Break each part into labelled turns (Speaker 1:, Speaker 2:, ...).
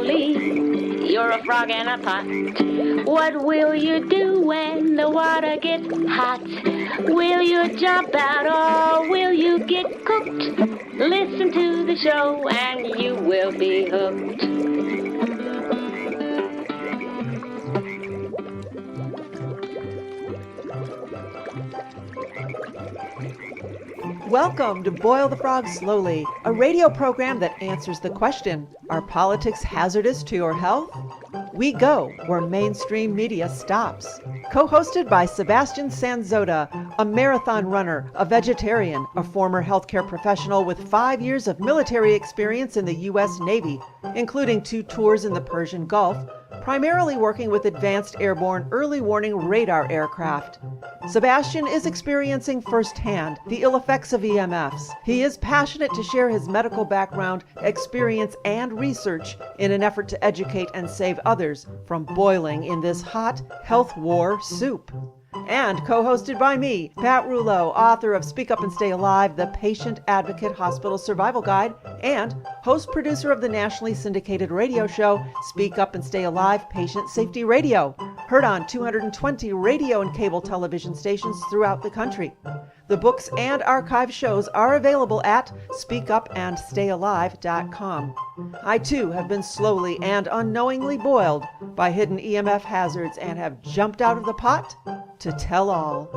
Speaker 1: slowly. You're a frog in a pot. What will you do when the water gets hot? Will you jump out or will you get cooked? Listen to the show and you will be hooked.
Speaker 2: Welcome to Boil the Frog Slowly, a radio program that answers the question, are politics hazardous to your health? We go where mainstream media stops. Co-hosted by Sebastian Sanzota, a marathon runner, a vegetarian, a former healthcare professional with 5 years of military experience in the U.S. Navy, including 2 tours in the Persian Gulf, primarily working with advanced airborne early warning radar aircraft. Sebastian is experiencing firsthand the ill effects of EMFs. He is passionate to share his medical background, experience, and research in an effort to educate and save others from boiling in this hot health war soup. And co-hosted by me, Pat Rouleau, author of Speak Up and Stay Alive, the Patient Advocate Hospital Survival Guide, and host-producer of the nationally syndicated radio show, Speak Up and Stay Alive Patient Safety Radio, heard on 220 radio and cable television stations throughout the country. The books and archive shows are available at speakupandstayalive.com. I too have been slowly and unknowingly boiled by hidden EMF hazards and have jumped out of the pot to tell all.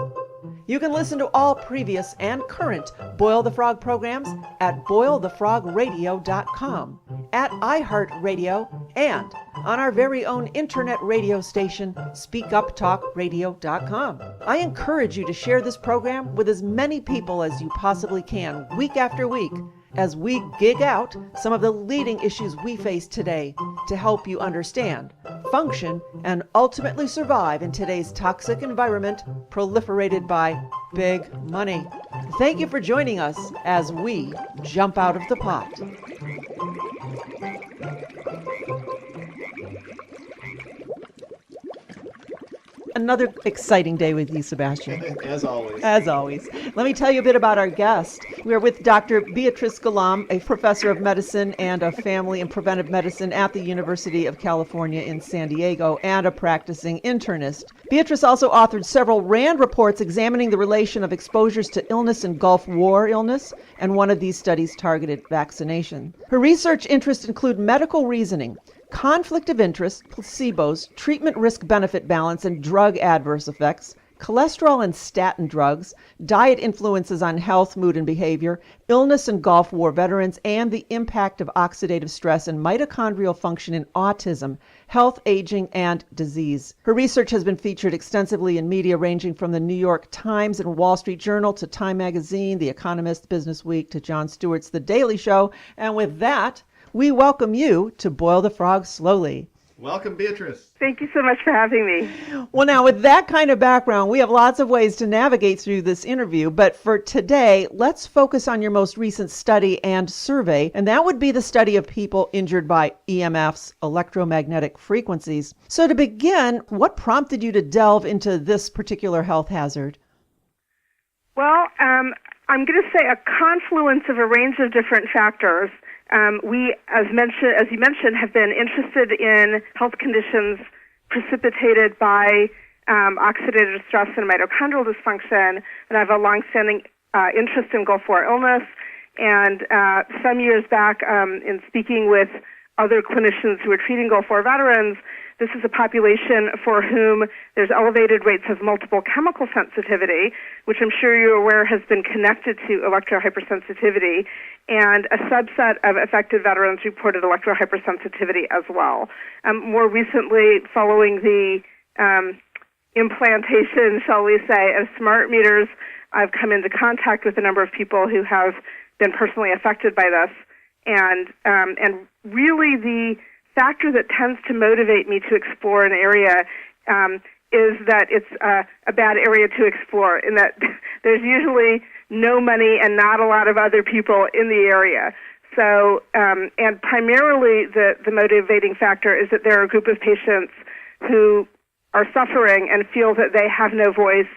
Speaker 2: You can listen to all previous and current Boil the Frog programs at boilthefrogradio.com, at iHeartRadio, and on our very own internet radio station, speakuptalkradio.com. I encourage you to share this program with as many people as you possibly can, week after week, as we gig out some of the leading issues we face today to help you understand, function, and ultimately survive in today's toxic environment proliferated by big money. Thank you for joining us as we jump out of the pot. Another exciting day with you, Sebastian.
Speaker 3: As always.
Speaker 2: As always. Let me tell you a bit about our guest. We are with Dr. Beatrice Golomb, a professor of medicine and of family and preventive medicine at the University of California in San Diego, and a practicing internist. Beatrice also authored several RAND reports examining the relation of exposures to illness and Gulf War illness, and one of these studies targeted vaccination. Her research interests include medical reasoning, conflict of interest, placebos, treatment risk-benefit balance and drug adverse effects, cholesterol and statin drugs, diet influences on health, mood, and behavior, illness in Gulf War veterans, and the impact of oxidative stress and mitochondrial function in autism, health, aging, and disease. Her research has been featured extensively in media ranging from the New York Times and Wall Street Journal to Time Magazine, The Economist, Business Week, to Jon Stewart's The Daily Show. And with that, we welcome you to Boil the Frog Slowly.
Speaker 3: Welcome, Beatrice.
Speaker 4: Thank you so much for having me.
Speaker 2: Well, now, with that kind of background, we have lots of ways to navigate through this interview. But for today, let's focus on your most recent study and survey, and that would be the study of people injured by EMFs, electromagnetic frequencies. So to begin, what prompted you to delve into this particular health hazard?
Speaker 4: Well, I'm going to say a confluence of a range of different factors. We, as you mentioned, have been interested in health conditions precipitated by oxidative stress and mitochondrial dysfunction, and I have a longstanding interest in Gulf War illness. And some years back, in speaking with other clinicians who are treating Gulf War veterans, this is a population for whom there's elevated rates of multiple chemical sensitivity, which I'm sure you're aware has been connected to electrohypersensitivity, and a subset of affected veterans reported electrohypersensitivity as well. More recently, following the implantation, shall we say, of smart meters, I've come into contact with a number of people who have been personally affected by this, and really the factor that tends to motivate me to explore an area is that it's a bad area to explore, in that there's usually no money and not a lot of other people in the area. So, and primarily the motivating factor is that there are a group of patients who are suffering and feel that they have no voice,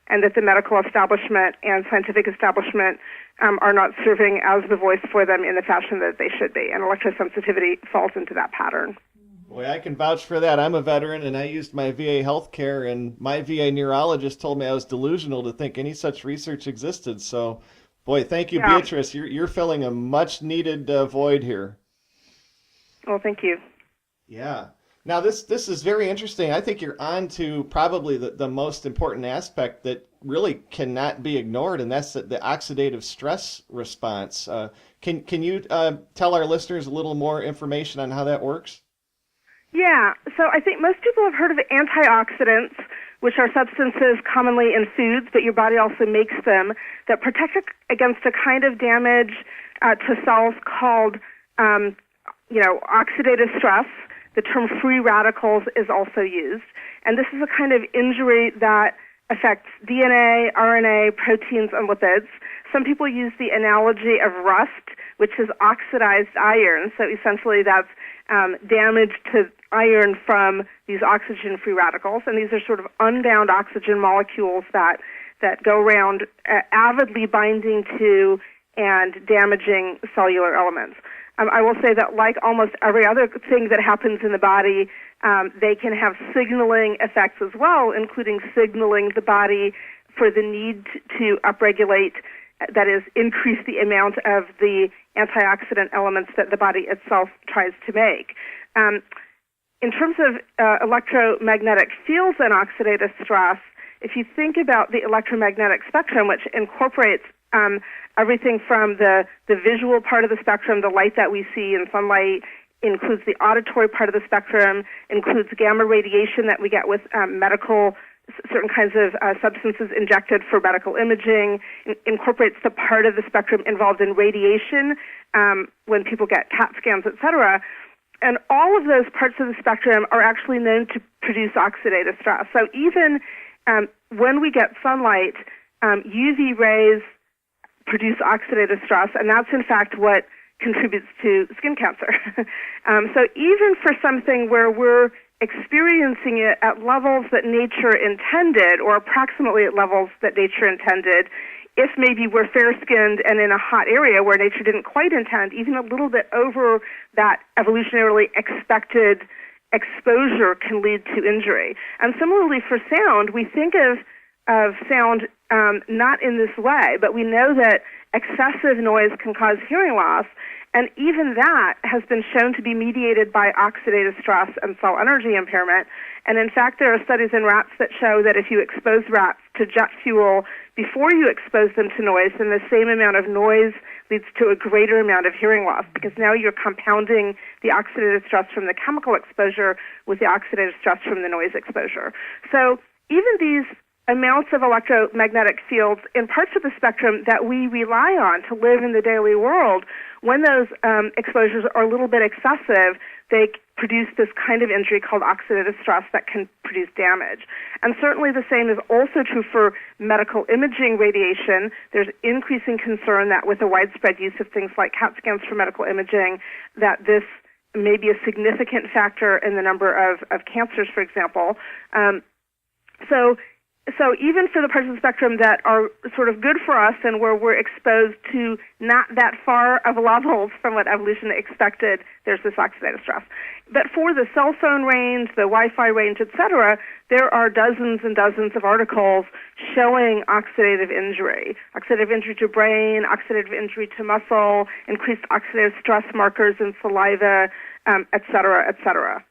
Speaker 4: and that the medical establishment and scientific establishment are not serving as the voice for them in the fashion that they should be. And electrosensitivity falls into that pattern.
Speaker 3: Boy, I can vouch for that. I'm a veteran, and I used my VA healthcare, and my VA neurologist told me I was delusional to think any such research existed. So, boy, thank you,
Speaker 4: Yeah.
Speaker 3: Beatrice. You're filling a much-needed void here.
Speaker 4: Well, thank you.
Speaker 3: Yeah. Now, this is very interesting. I think you're on to probably the most important aspect that really cannot be ignored, and that's the oxidative stress response. Can you tell our listeners a little more information on how that works?
Speaker 4: Yeah, so I think most people have heard of antioxidants, which are substances commonly in foods, but your body also makes them, that protect against a kind of damage to cells called, oxidative stress. The term free radicals is also used. And this is a kind of injury that affects DNA, RNA, proteins, and lipids. Some people use the analogy of rust, which is oxidized iron. So essentially that's damage to iron from these oxygen-free radicals. And these are sort of unbound oxygen molecules that go around avidly binding to and damaging cellular elements. I will say that like almost every other thing that happens in the body, they can have signaling effects as well, including signaling the body for the need to upregulate, that is, increase the amount of the antioxidant elements that the body itself tries to make. In terms of electromagnetic fields and oxidative stress, if you think about the electromagnetic spectrum, which incorporates everything from the visual part of the spectrum, the light that we see in sunlight, includes the auditory part of the spectrum, includes gamma radiation that we get with certain kinds of substances injected for medical imaging, incorporates the part of the spectrum involved in radiation when people get CAT scans, etc. And all of those parts of the spectrum are actually known to produce oxidative stress. So even when we get sunlight, UV rays produce oxidative stress, and that's in fact what contributes to skin cancer. So even for something where we're experiencing it at levels that nature intended, or approximately at levels that nature intended, if maybe we're fair-skinned and in a hot area where nature didn't quite intend, even a little bit over that evolutionarily expected exposure can lead to injury. And similarly for sound, we think of sound not in this way, but we know that excessive noise can cause hearing loss, and even that has been shown to be mediated by oxidative stress and cell energy impairment. And in fact, there are studies in rats that show that if you expose rats to jet fuel before you expose them to noise, then the same amount of noise leads to a greater amount of hearing loss, because now you're compounding the oxidative stress from the chemical exposure with the oxidative stress from the noise exposure. So even these amounts of electromagnetic fields in parts of the spectrum that we rely on to live in the daily world, when those exposures are a little bit excessive, they produce this kind of injury called oxidative stress that can produce damage. And certainly the same is also true for medical imaging radiation. There's increasing concern that with the widespread use of things like CAT scans for medical imaging, that this may be a significant factor in the number of cancers, for example. So even for the parts of the spectrum that are sort of good for us and where we're exposed to not that far of levels from what evolution expected, there's this oxidative stress. But for the cell phone range, the Wi-Fi range, etc., there are dozens and dozens of articles showing oxidative injury to brain, oxidative injury to muscle, increased oxidative stress markers in saliva, etc., etc.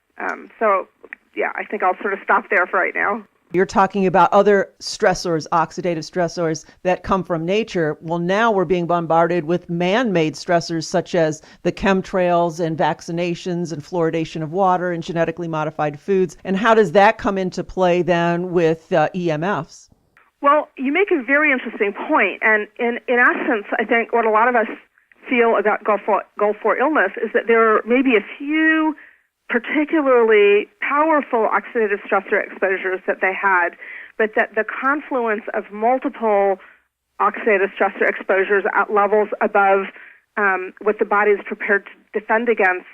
Speaker 4: So, yeah, I think I'll sort of stop there for right now.
Speaker 2: You're talking about other stressors, oxidative stressors that come from nature. Well, now we're being bombarded with man-made stressors such as the chemtrails and vaccinations and fluoridation of water and genetically modified foods. And how does that come into play then with EMFs?
Speaker 4: Well, you make a very interesting point. And in essence, I think what a lot of us feel about Gulf War illness is that there are maybe a few particularly powerful oxidative stressor exposures that they had, but that the confluence of multiple oxidative stressor exposures at levels above what the body is prepared to defend against,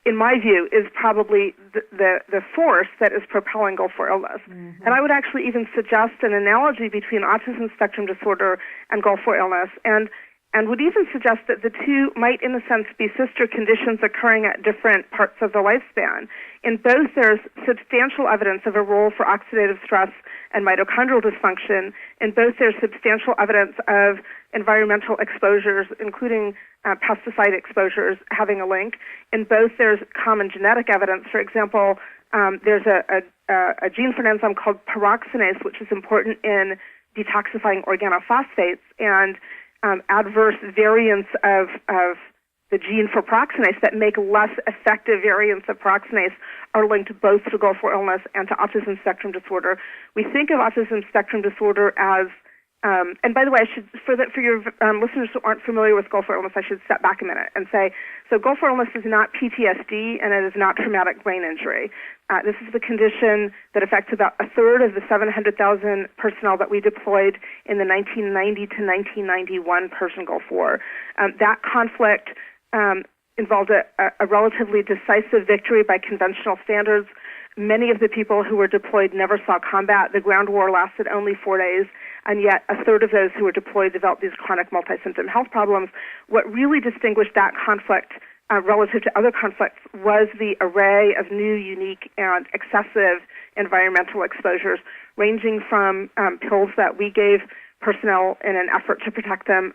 Speaker 4: in my view, is probably the force that is propelling Gulf War illness. Mm-hmm. And I would actually even suggest an analogy between autism spectrum disorder and Gulf War illness. And and would even suggest that the two might, in a sense, be sister conditions occurring at different parts of the lifespan. In both, there's substantial evidence of a role for oxidative stress and mitochondrial dysfunction. In both, there's substantial evidence of environmental exposures, including pesticide exposures, having a link. In both, there's common genetic evidence. For example, there's a gene for an enzyme called peroxinase, which is important in detoxifying organophosphates, and adverse variants of the gene for peroxinase that make less effective variants of peroxinase are linked both to Gulf War illness and to autism spectrum disorder. We think of autism spectrum disorder as, and by the way, I should, for your listeners who aren't familiar with Gulf War illness, I should step back a minute and say, so Gulf War illness is not PTSD and it is not traumatic brain injury. This is the condition that affects about a third of the 700,000 personnel that we deployed in the 1990 to 1991 Persian Gulf War. That conflict involved a relatively decisive victory by conventional standards. Many of the people who were deployed never saw combat. The ground war lasted only 4 days, and yet a third of those who were deployed developed these chronic multi-symptom health problems. What really distinguished that conflict relative to other conflicts was the array of new, unique, and excessive environmental exposures, ranging from pills that we gave personnel in an effort to protect them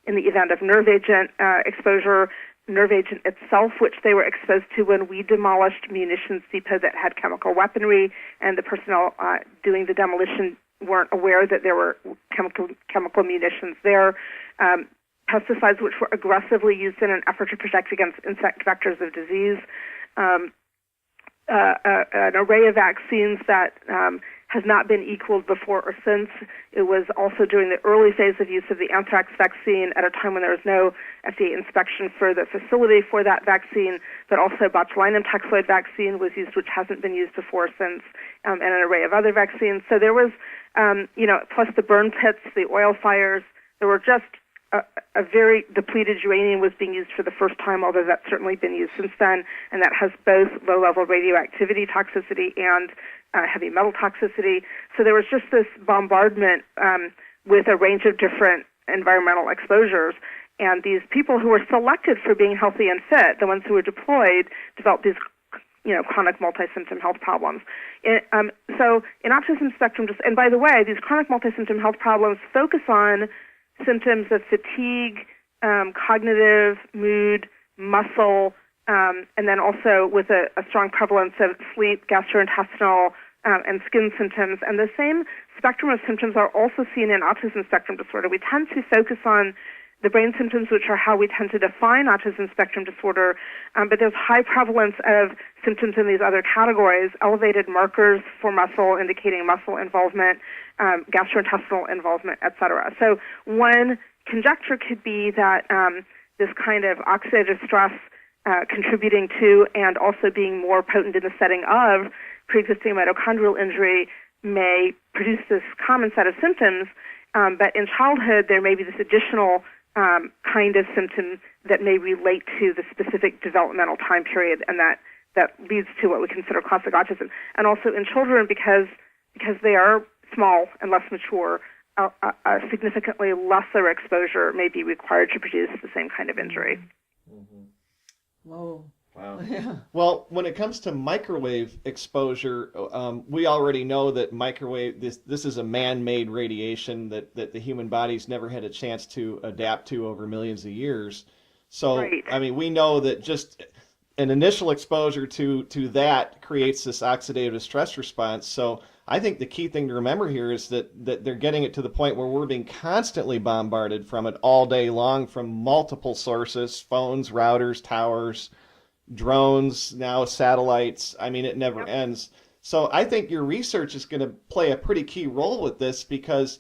Speaker 4: in the event of nerve agent exposure, nerve agent itself, which they were exposed to when we demolished munitions depot that had chemical weaponry, and the personnel doing the demolition weren't aware that there were chemical munitions there. Pesticides which were aggressively used in an effort to protect against insect vectors of disease. An array of vaccines that has not been equaled before or since. It was also during the early phase of use of the anthrax vaccine at a time when there was no FDA inspection for the facility for that vaccine, but also botulinum toxoid vaccine was used, which hasn't been used before since, and an array of other vaccines. So there was, plus the burn pits, the oil fires, there were just a very depleted uranium was being used for the first time, although that's certainly been used since then, and that has both low-level radioactivity toxicity and heavy metal toxicity. So there was just this bombardment with a range of different environmental exposures, and these people who were selected for being healthy and fit, the ones who were deployed, developed these chronic multi-symptom health problems. So in autism spectrum, and by the way, these chronic multi-symptom health problems focus on symptoms of fatigue, cognitive, mood, muscle, and then also with a strong prevalence of sleep, gastrointestinal, and skin symptoms. And the same spectrum of symptoms are also seen in autism spectrum disorder. We tend to focus on the brain symptoms, which are how we tend to define autism spectrum disorder, but there's high prevalence of symptoms in these other categories, elevated markers for muscle indicating muscle involvement, gastrointestinal involvement, et cetera. So one conjecture could be that this kind of oxidative stress contributing to and also being more potent in the setting of pre-existing mitochondrial injury may produce this common set of symptoms, but in childhood there may be this additional kind of symptom that may relate to the specific developmental time period, and that leads to what we consider classic autism. And also in children, because they are small and less mature, a significantly lesser exposure may be required to produce the same kind of injury.
Speaker 3: Mm-hmm.
Speaker 2: Whoa.
Speaker 3: Wow.
Speaker 2: Yeah.
Speaker 3: Well, when it comes to microwave exposure, we already know that microwave, this is a man-made radiation that the human body's never had a chance to adapt to over millions of years. So,
Speaker 4: Right.
Speaker 3: I mean, we know that just an initial exposure to that creates this oxidative stress response. So I think the key thing to remember here is that they're getting it to the point where we're being constantly bombarded from it all day long from multiple sources, phones, routers, towers, drones, now satellites. I mean, it never ends. So I think your research is going to play a pretty key role with this, because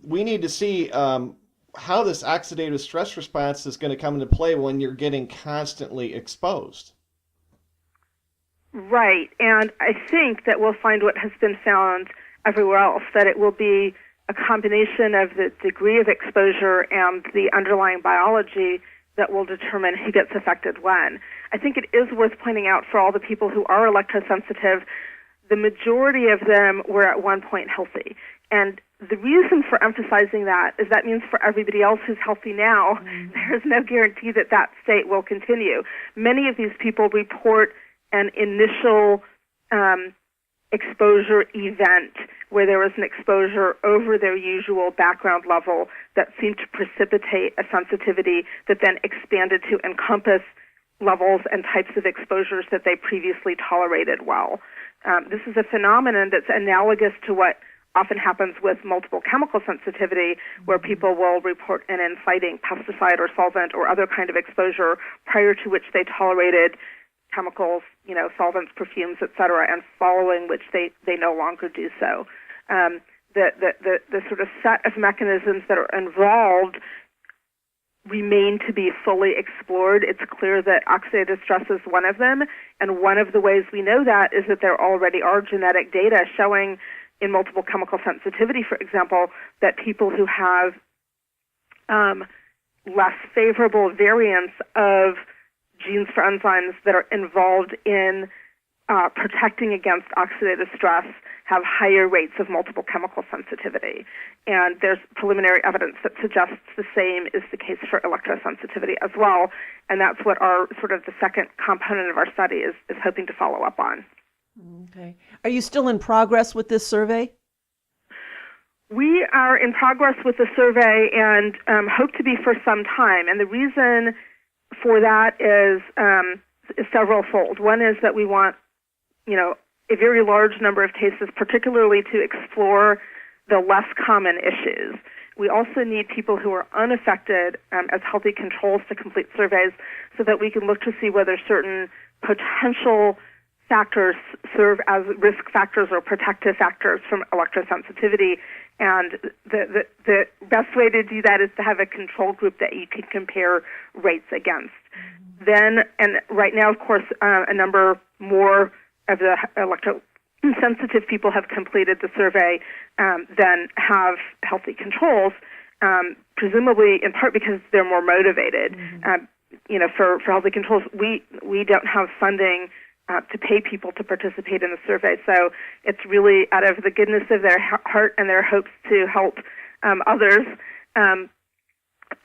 Speaker 3: we need to see how this oxidative stress response is going to come into play when you're getting constantly exposed.
Speaker 4: Right, and I think that we'll find what has been found everywhere else, that it will be a combination of the degree of exposure and the underlying biology that will determine who gets affected when. I think it is worth pointing out for all the people who are electrosensitive, the majority of them were at one point healthy. And the reason for emphasizing that is that means for everybody else who's healthy now, there's no guarantee that that state will continue. Many of these people report an initial exposure event where there was an exposure over their usual background level that seemed to precipitate a sensitivity that then expanded to encompass levels and types of exposures that they previously tolerated well. This is a phenomenon that's analogous to what often happens with multiple chemical sensitivity, where people will report an inciting pesticide or solvent or other kind of exposure prior to which they tolerated chemicals, solvents, perfumes, etc., and following which they no longer do so. The sort of set of mechanisms that are involved remain to be fully explored. It's clear that oxidative stress is one of them, and one of the ways we know that is that there already are genetic data showing in multiple chemical sensitivity, for example, that people who have less favorable variants of genes for enzymes that are involved in protecting against oxidative stress have higher rates of multiple chemical sensitivity. And there's preliminary evidence that suggests the same is the case for electrosensitivity as well. And that's what our sort of the second component of our study is hoping to follow up on.
Speaker 2: Okay. Are you still in progress with this survey?
Speaker 4: We are in progress with the survey and hope to be for some time. And the reason for that is several-fold. One is that we want, a very large number of cases, particularly to explore the less common issues. We also need people who are unaffected as healthy controls to complete surveys so that we can look to see whether certain potential factors serve as risk factors or protective factors from electrosensitivity. And the best way to do that is to have a control group that you can compare rates against. Then, and right now, of course, a number more of the electrosensitive people have completed the survey than have healthy controls, presumably in part because they're more motivated. For healthy controls, we don't have funding to pay people to participate in the survey. So it's really out of the goodness of their heart and their hopes to help others.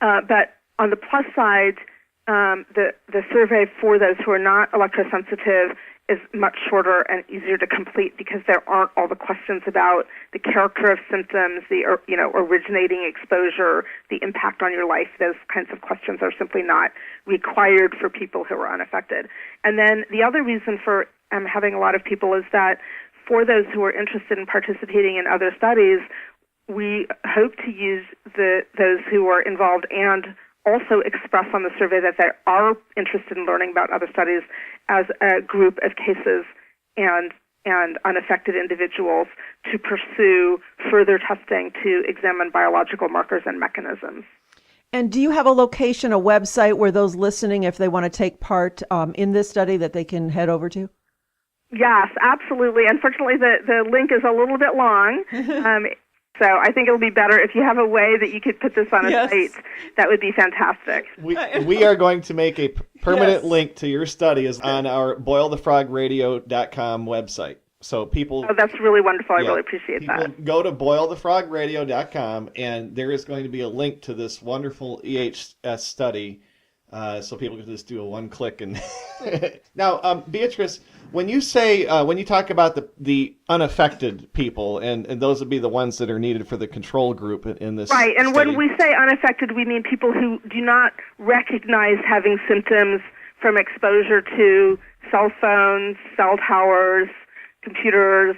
Speaker 4: But on the plus side, the survey for those who are not electrosensitive is much shorter and easier to complete because there aren't all the questions about the character of symptoms, the originating exposure, the impact on your life. Those kinds of questions are simply not required for people who are unaffected. And then the other reason for having a lot of people is that for those who are interested in participating in other studies, we hope to use those who are involved and also express on the survey that they are interested in learning about other studies as a group of cases and unaffected individuals to pursue further testing to examine biological markers and mechanisms.
Speaker 2: And do you have a location, a website where those listening, if they want to take part in this study, that they can head over to?
Speaker 4: Yes, absolutely. Unfortunately, the link is a little bit long. So I think it'll be better if you have a way that you could put this on a site. That would be fantastic.
Speaker 3: We are going to make a permanent link to your study on our boilthefrogradio.com website. So people...
Speaker 4: Oh, that's really wonderful. I really appreciate that.
Speaker 3: Go to boilthefrogradio.com, and there is going to be a link to this wonderful EHS study, so people can just do a one-click. And Now, Beatrice, when you say when you talk about the unaffected people, and those would be the ones that are needed for the control group in this
Speaker 4: right, and
Speaker 3: study.
Speaker 4: when we say unaffected, we mean people who do not recognize having symptoms from exposure to cell phones, cell towers, computers,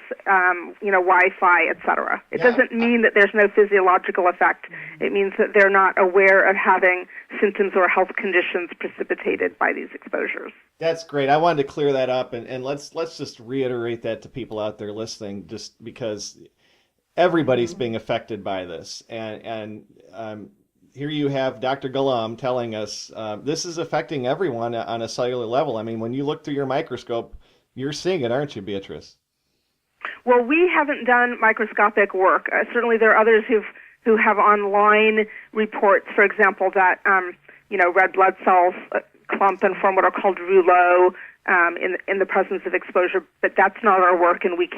Speaker 4: Wi-Fi, etc. It doesn't mean that there's no physiological effect. It means that they're not aware of having symptoms or health conditions precipitated by these exposures.
Speaker 3: That's great. I wanted to clear that up, and let's just reiterate that to people out there listening, just because everybody's being affected by this. And here you have Dr. Golomb telling us this is affecting everyone on a cellular level. I mean, when you look through your microscope, you're seeing it, aren't you, Beatrice?
Speaker 4: Well, we haven't done microscopic work. Certainly there are others who have online reports, for example, that red blood cells clump and form what are called rouleaux in the presence of exposure, but that's not our work, and we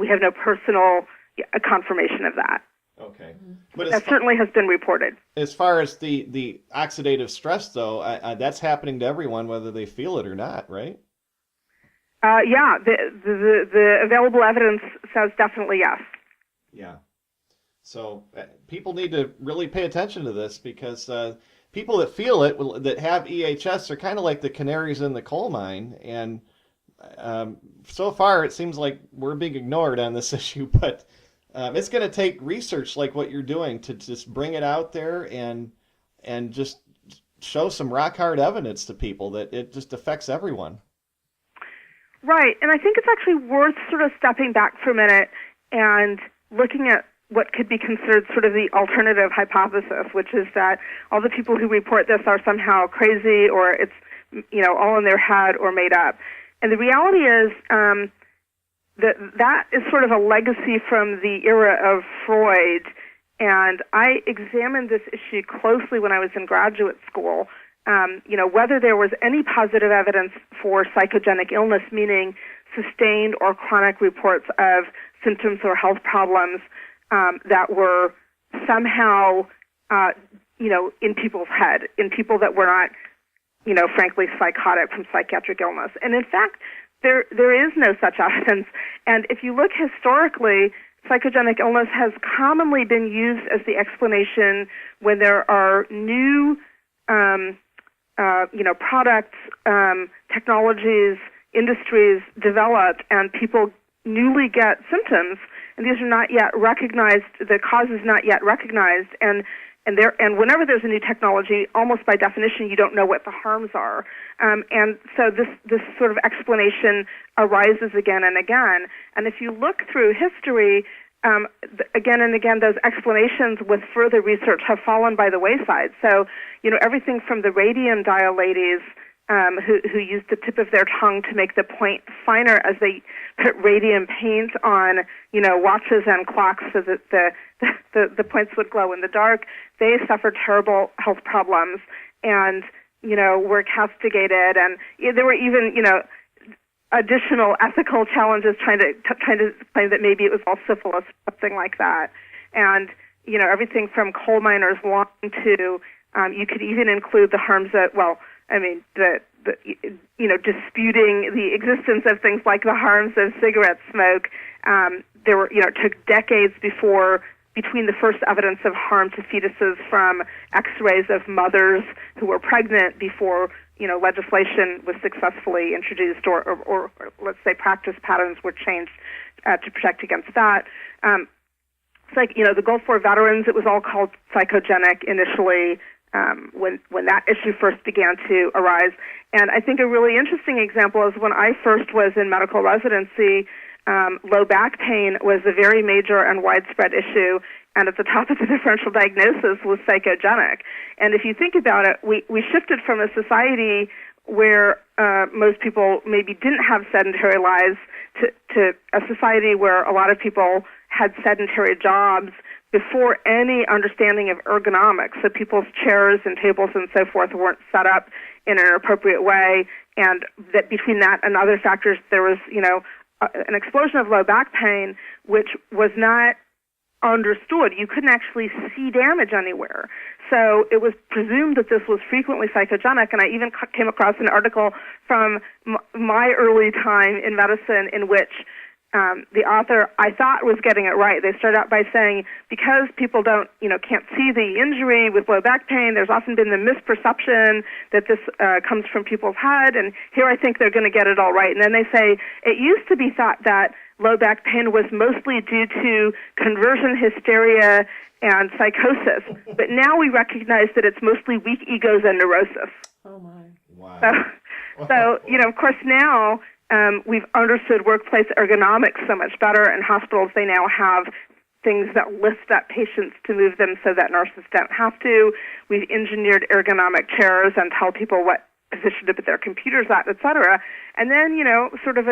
Speaker 4: have no personal a confirmation of that.
Speaker 3: Okay. But
Speaker 4: That certainly has been reported.
Speaker 3: as far as the oxidative stress, though, that's happening to everyone, whether they feel it or not, right?
Speaker 4: Yeah, the available evidence says definitely yes.
Speaker 3: Yeah. So people need to really pay attention to this because people that feel it, that have EHS, are kind of like the canaries in the coal mine. And so far, it seems like we're being ignored on this issue. But it's going to take research like what you're doing to just bring it out there and just show some rock hard evidence to people that it just affects everyone.
Speaker 4: Right, and I think it's actually worth sort of stepping back for a minute and looking at what could be considered sort of the alternative hypothesis, which is that all the people who report this are somehow crazy, or it's, all in their head or made up. And the reality is that is sort of a legacy from the era of Freud, and I examined this issue closely when I was in graduate school. Whether there was any positive evidence for psychogenic illness, meaning sustained or chronic reports of symptoms or health problems that were somehow, in people's head, in people that were not, frankly, psychotic from psychiatric illness. And in fact, there is no such evidence. And if you look historically, psychogenic illness has commonly been used as the explanation when there are new products, technologies, industries developed, and people newly get symptoms, and these are not yet recognized. The cause is not yet recognized, and whenever there's a new technology, almost by definition, you don't know what the harms are, and so this sort of explanation arises again and again. And if you look through history, again and again, those explanations with further research have fallen by the wayside. So, everything from the radium dial ladies who used the tip of their tongue to make the point finer as they put radium paint on, watches and clocks so that the points would glow in the dark. They suffered terrible health problems and, were castigated. And there were even, additional ethical challenges trying to claim that maybe it was all syphilis, something like that. And, everything from coal miners' lying to, you could even include the harms that, disputing the existence of things like the harms of cigarette smoke. There were, it took decades between the first evidence of harm to fetuses from X-rays of mothers who were pregnant before, legislation was successfully introduced or let's say practice patterns were changed to protect against that. It's like, the Gulf War veterans, it was all called psychogenic initially when that issue first began to arise. And I think a really interesting example is when I first was in medical residency, low back pain was a very major and widespread issue, and at the top of the differential diagnosis was psychogenic. And if you think about it, we shifted from a society where most people maybe didn't have sedentary lives to a society where a lot of people had sedentary jobs before any understanding of ergonomics. So people's chairs and tables and so forth weren't set up in an appropriate way, and that between that and other factors, there was, an explosion of low back pain, which was not understood. You couldn't actually see damage anywhere. So it was presumed that this was frequently psychogenic, and I even came across an article from my early time in medicine in which the author, I thought, was getting it right. They start out by saying, because people can't see the injury with low back pain, there's often been the misperception that this comes from people's head, and here I think they're going to get it all right. And then they say, it used to be thought that low back pain was mostly due to conversion hysteria and psychosis, but now we recognize that it's mostly weak egos and neurosis.
Speaker 2: Oh, my.
Speaker 3: Wow.
Speaker 4: So of course, now we've understood workplace ergonomics so much better. In hospitals, they now have things that lift up patients to move them so that nurses don't have to. We've engineered ergonomic chairs and tell people what position to put their computers at, et cetera. And then, sort of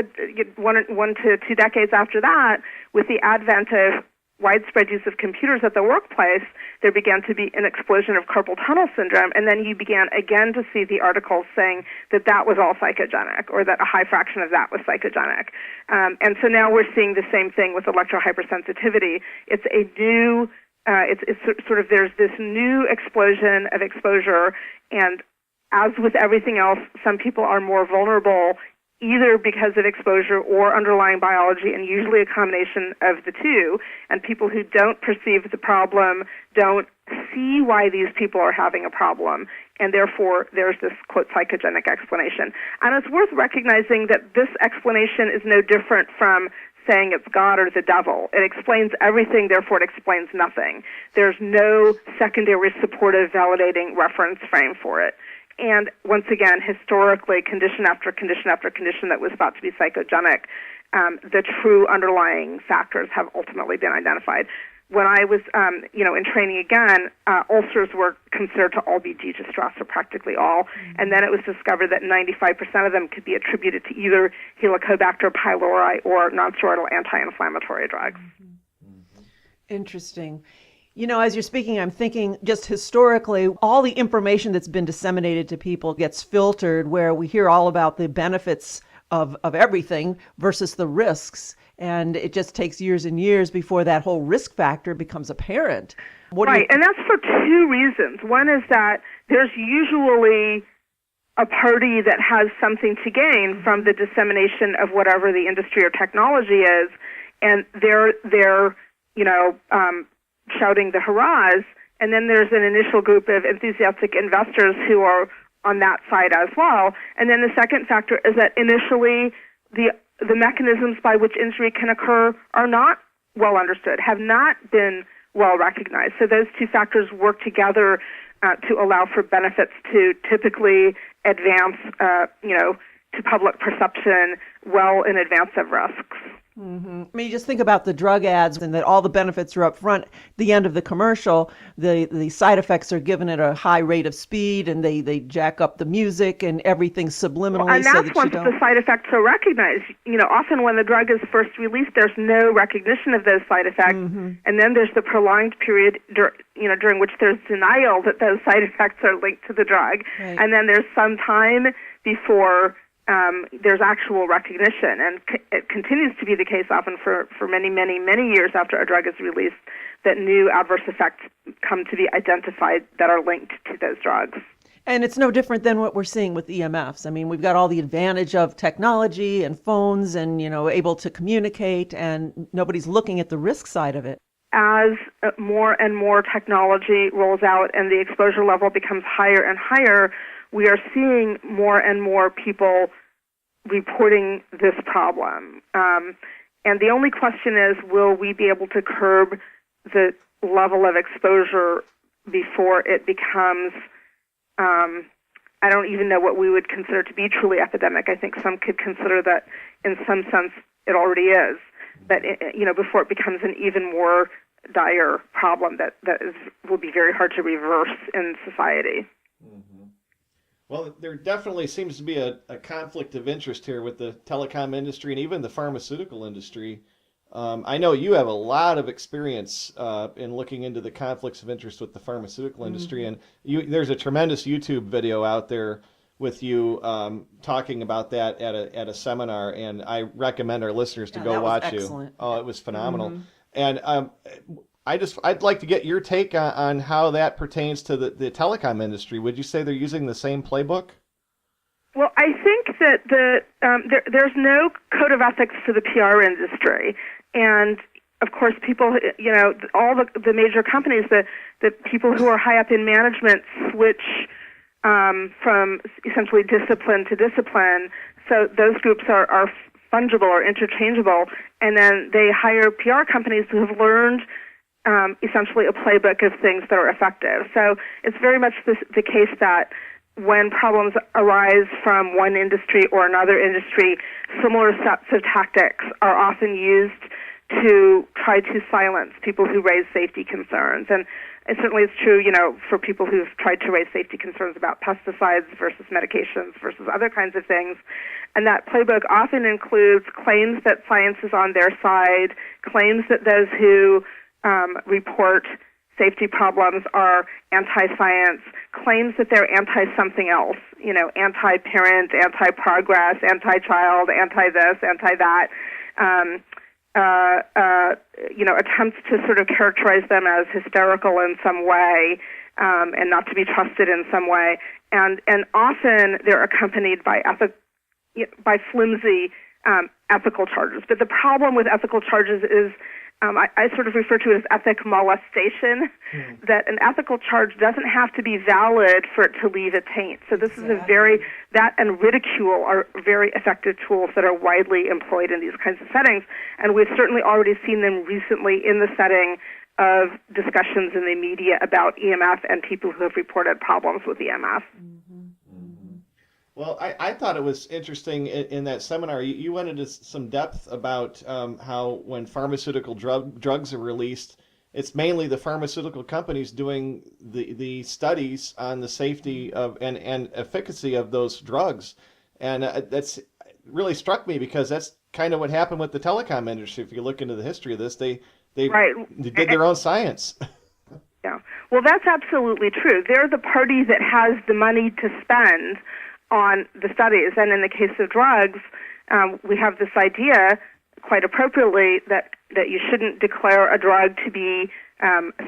Speaker 4: one to 2 decades after that, with the advent of widespread use of computers at the workplace, there began to be an explosion of carpal tunnel syndrome, and then you began again to see the articles saying that that was all psychogenic, or that a high fraction of that was psychogenic. And so now we're seeing the same thing with electrohypersensitivity. It's a new, it's sort of, there's this new explosion of exposure, and as with everything else, some people are more vulnerable either because of exposure or underlying biology, and usually a combination of the two. And people who don't perceive the problem don't see why these people are having a problem, and therefore there's this, quote, psychogenic explanation. And it's worth recognizing that this explanation is no different from saying it's God or the devil. It explains everything, therefore it explains nothing. There's no secondary supportive validating reference frame for it. And once again, historically, condition after condition after condition that was thought to be psychogenic, the true underlying factors have ultimately been identified. When I was, in training again, ulcers were considered to all be due to stress, or practically all. And then it was discovered that 95% of them could be attributed to either Helicobacter pylori or nonsteroidal anti-inflammatory drugs.
Speaker 2: Interesting. You know, as you're speaking, I'm thinking just historically, all the information that's been disseminated to people gets filtered, where we hear all about the benefits of everything versus the risks. And it just takes years and years before that whole risk factor becomes apparent.
Speaker 4: Right, and that's for two reasons. One is that there's usually a party that has something to gain from the dissemination of whatever the industry or technology is, and they're shouting the hurrahs, and then there's an initial group of enthusiastic investors who are on that side as well. And then the second factor is that initially the mechanisms by which injury can occur are not well understood, have not been well recognized. So those two factors work together to allow for benefits to typically advance, to public perception well in advance of risks.
Speaker 2: Mm-hmm. I mean, you just think about the drug ads and that all the benefits are up front. The end of the commercial, the side effects are given at a high rate of speed, and they jack up the music and everything subliminally.
Speaker 4: Well, and that's once the side effects are recognized. Often when the drug is first released, there's no recognition of those side effects, and then there's the prolonged period, during which there's denial that those side effects are linked to the drug,
Speaker 2: right.
Speaker 4: And then there's some time before there's actual recognition, and it continues to be the case often for many, many, many years after a drug is released that new adverse effects come to be identified that are linked to those drugs.
Speaker 2: And it's no different than what we're seeing with EMFs. I mean, we've got all the advantage of technology and phones and, able to communicate, and nobody's looking at the risk side of it.
Speaker 4: As more and more technology rolls out and the exposure level becomes higher and higher, we are seeing more and more people reporting this problem. And the only question is, will we be able to curb the level of exposure before it becomes, I don't even know what we would consider to be truly epidemic. I think some could consider that in some sense it already is, but before it becomes an even more dire problem that will be very hard to reverse in society.
Speaker 3: Mm-hmm. Well, there definitely seems to be a conflict of interest here with the telecom industry and even the pharmaceutical industry. I know you have a lot of experience in looking into the conflicts of interest with the pharmaceutical industry, and there's a tremendous YouTube video out there with you talking about that at a seminar, and I recommend our listeners to go watch you. Oh, it was phenomenal. Mm-hmm. And I'd like to get your take on how that pertains to the telecom industry. Would you say they're using the same playbook?
Speaker 4: Well, I think that there's no code of ethics for the PR industry. And, of course, people, all the major companies, the people who are high up in management switch from essentially discipline to discipline. So those groups are fungible or interchangeable. And then they hire PR companies who have learned essentially a playbook of things that are effective. So it's very much the case that when problems arise from one industry or another industry, similar sets of tactics are often used to try to silence people who raise safety concerns. And it certainly is true, for people who've tried to raise safety concerns about pesticides versus medications versus other kinds of things. And that playbook often includes claims that science is on their side, claims that those who report safety problems are anti-science, claims that they're anti-something else, anti-parent, anti-progress, anti-child, anti-this, anti-that, attempts to sort of characterize them as hysterical in some way and not to be trusted in some way. And often they're accompanied by flimsy ethical charges. But the problem with ethical charges is I sort of refer to it as ethic molestation, that an ethical charge doesn't have to be valid for it to leave a taint. So this is that and ridicule are very effective tools that are widely employed in these kinds of settings. And we've certainly already seen them recently in the setting of discussions in the media about EMF and people who have reported problems with EMF.
Speaker 3: Well, I thought it was interesting in that seminar. You went into some depth about how when pharmaceutical drugs are released, it's mainly the pharmaceutical companies doing the studies on the safety of and efficacy of those drugs. And that's really struck me because that's kind of what happened with the telecom industry. If you look into the history of this, they did their own science.
Speaker 4: Yeah. Well, that's absolutely true. They're the party that has the money to spend on the studies. And in the case of drugs, we have this idea, quite appropriately, that you shouldn't declare a drug to be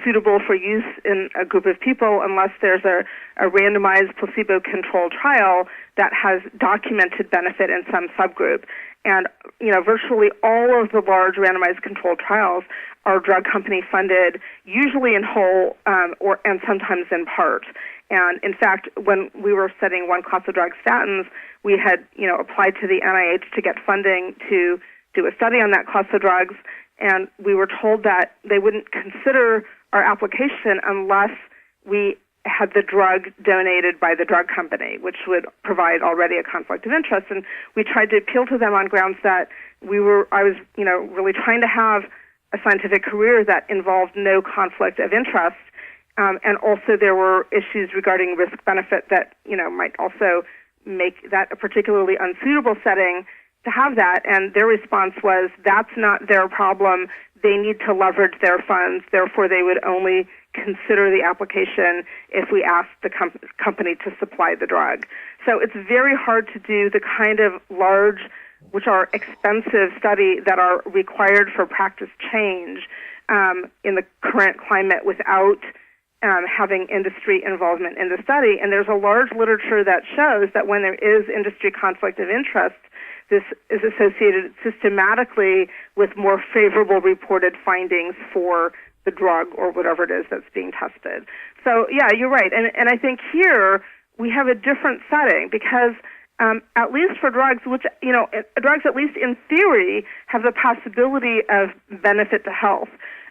Speaker 4: suitable for use in a group of people unless there's a randomized placebo-controlled trial that has documented benefit in some subgroup. And, virtually all of the large randomized controlled trials are drug company funded, usually in whole and sometimes in part. And in fact, when we were studying one class of drugs, statins, we had, applied to the NIH to get funding to do a study on that class of drugs, and we were told that they wouldn't consider our application unless we had the drug donated by the drug company, which would provide already a conflict of interest. And we tried to appeal to them on grounds that I was really trying to have a scientific career that involved no conflict of interest. And also there were issues regarding risk-benefit that, might also make that a particularly unsuitable setting to have that. And their response was, that's not their problem. They need to leverage their funds. Therefore, they would only consider the application if we asked the company to supply the drug. So it's very hard to do the kind of large, which are expensive study that are required for practice change in the current climate without having industry involvement in the study. And there's a large literature that shows that when there is industry conflict of interest, this is associated systematically with more favorable reported findings for the drug or whatever it is that's being tested. So, yeah, you're right. And I think here we have a different setting because at least for drugs, which, drugs at least in theory have the possibility of benefit to health.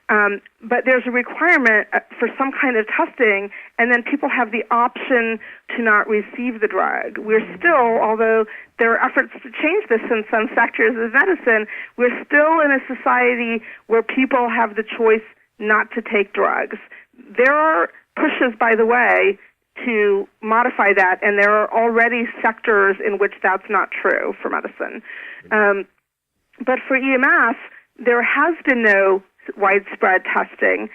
Speaker 4: But there's a requirement for some kind of testing, and then people have the option to not receive the drug. We're still, although there are efforts to change this in some sectors of medicine, we're still in a society where people have the choice not to take drugs. There are pushes, by the way, to modify that, and there are already sectors in which that's not true for medicine. But for EMF, there has been no widespread testing.